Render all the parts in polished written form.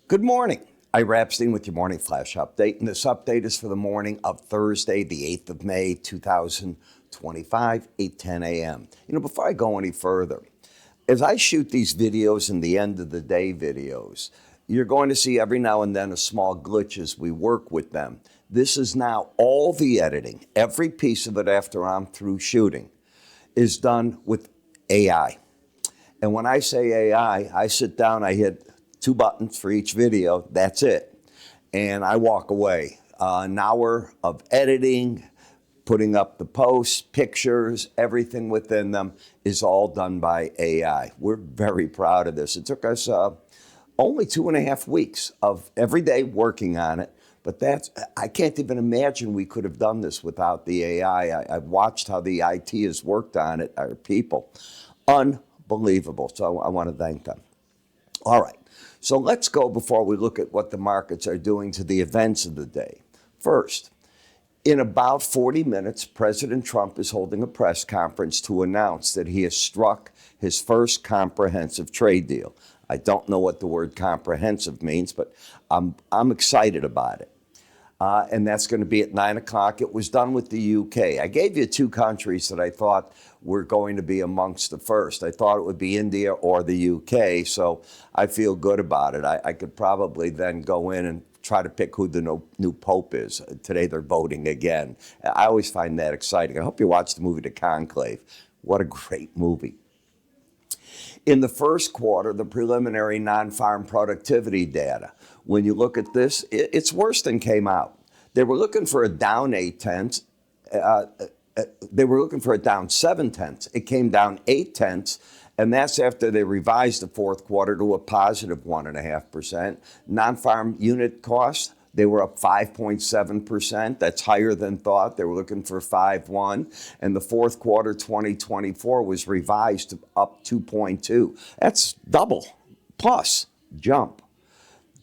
Good morning. Ira Epstein with your Morning Flash Update. And this update is for the morning of Thursday, the 8th of May, 2025, 8:10 a.m. Before I go any further, as I shoot these videos and the end of the day videos, you're going to see every now and then a small glitch as we work with them. This is now all the editing, every piece of it after I'm through shooting, is done with AI. And when I say AI, I sit down, I hit 2 buttons for each video, that's it. And I walk away. An hour of editing, putting up the posts, pictures, everything within them is all done by AI. We're very proud of this. It took us only 2.5 weeks of every day working on it. But I can't even imagine we could have done this without the AI. I've watched how the IT has worked on it, our people. Unbelievable. So I want to thank them. All right. So let's go before we look at what the markets are doing to the events of the day. First, in about 40 minutes, President Trump is holding a press conference to announce that he has struck his first comprehensive trade deal. I don't know what the word comprehensive means, but I'm excited about it. And that's going to be at 9 o'clock. It was done with the UK. I gave you 2 countries that I thought were going to be amongst the first. I thought it would be India or the UK, so I feel good about it. I could probably then go in and try to pick who the new pope is. Today they're voting again. I always find that exciting. I hope you watched the movie The Conclave. What a great movie. In the first quarter, the preliminary non-farm productivity data, when you look at this, it's worse than came out. They were looking for a down 0.8. They were looking for a down 0.7. It came down 0.8, and that's after they revised the fourth quarter to a positive 1.5%. Non-farm unit costs, they were up 5.7%. That's higher than thought. They were looking for 5.1. And the fourth quarter 2024 was revised to up 2.2. That's double plus jump.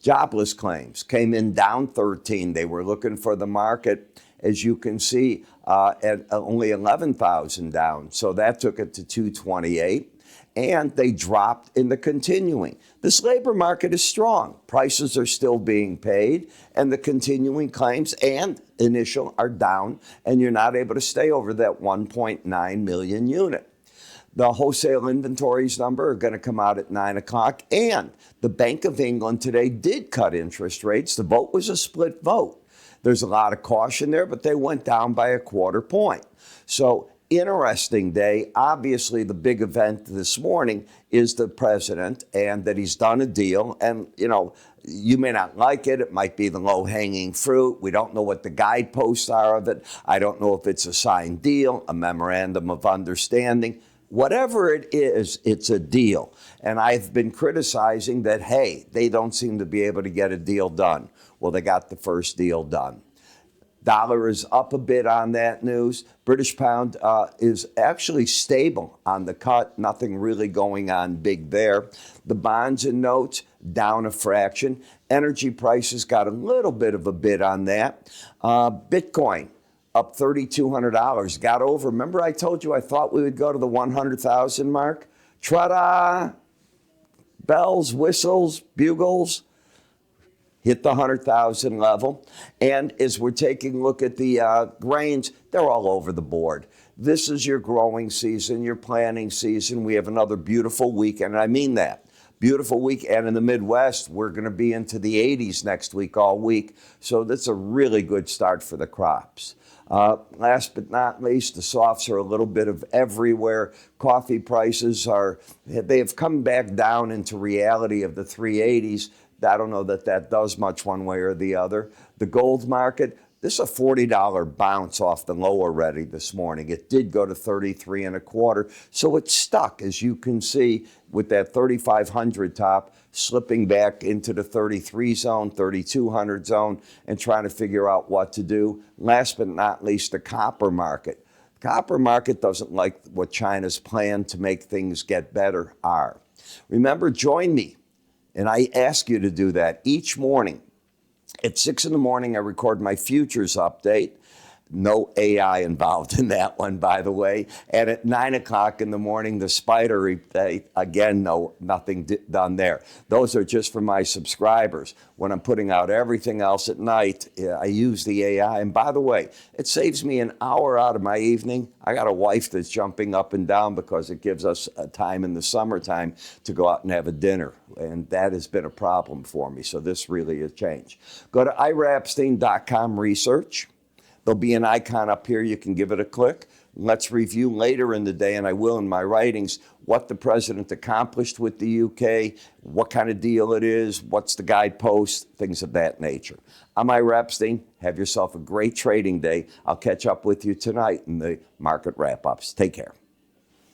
Jobless claims came in down 13. They were looking for the market, as you can see, at only 11,000 down. So that took it to 228. And they dropped in the continuing. This labor market is strong. Prices are still being paid, and the continuing claims and initial are down, and you're not able to stay over that 1.9 million unit. The wholesale inventories number are going to come out at 9 o'clock, and the Bank of England today did cut interest rates. The vote was a split vote. There's a lot of caution there, but they went down by a 0.25 point. So interesting day. Obviously, the big event this morning is the president and that he's done a deal. And, you may not like it. It might be the low-hanging fruit. We don't know what the guideposts are of it. I don't know if it's a signed deal, a memorandum of understanding. Whatever it is, it's a deal. And I've been criticizing that, hey, they don't seem to be able to get a deal done. Well, they got the first deal done. Dollar is up a bit on that news. British pound is actually stable on the cut. Nothing really going on big there. The bonds and notes down a fraction. Energy prices got a little bit of a bid on that. Bitcoin up $3,200. Got over. Remember I told you I thought we would go to the 100,000 mark? Ta-da! Bells, whistles, bugles. Hit the 100,000 level. And as we're taking a look at the grains, they're all over the board. This is your growing season, your planting season. We have another beautiful weekend, and I mean that. Beautiful weekend in the Midwest. We're going to be into the 80s next week, all week. So that's a really good start for the crops. Last but not least, the softs are a little bit of everywhere. Coffee prices they have come back down into reality of the 380s. I don't know that does much one way or the other. The gold market, this is a $40 bounce off the low already this morning. It did go to 33.25, so it's stuck, as you can see, with that 3,500 top slipping back into the 33 zone, 3,200 zone, and trying to figure out what to do. Last but not least, the copper market. The copper market doesn't like what China's plan to make things get better are. Remember, join me. And I ask you to do that each morning. At 6 in the morning, I record my futures update. No AI involved in that one, by the way. And at 9 o'clock in the morning, the spider update, again, no, nothing done there. Those are just for my subscribers. When I'm putting out everything else at night, I use the AI. And by the way, it saves me an hour out of my evening. I got a wife that's jumping up and down because it gives us a time in the summertime to go out and have a dinner. And that has been a problem for me. So this really has changed. Go to iraepstein.com research. There'll be an icon up here. You can give it a click. Let's review later in the day, and I will in my writings, what the president accomplished with the UK, what kind of deal it is, what's the guidepost, things of that nature. I'm Ira Epstein. Have yourself a great trading day. I'll catch up with you tonight in the market wrap-ups. Take care.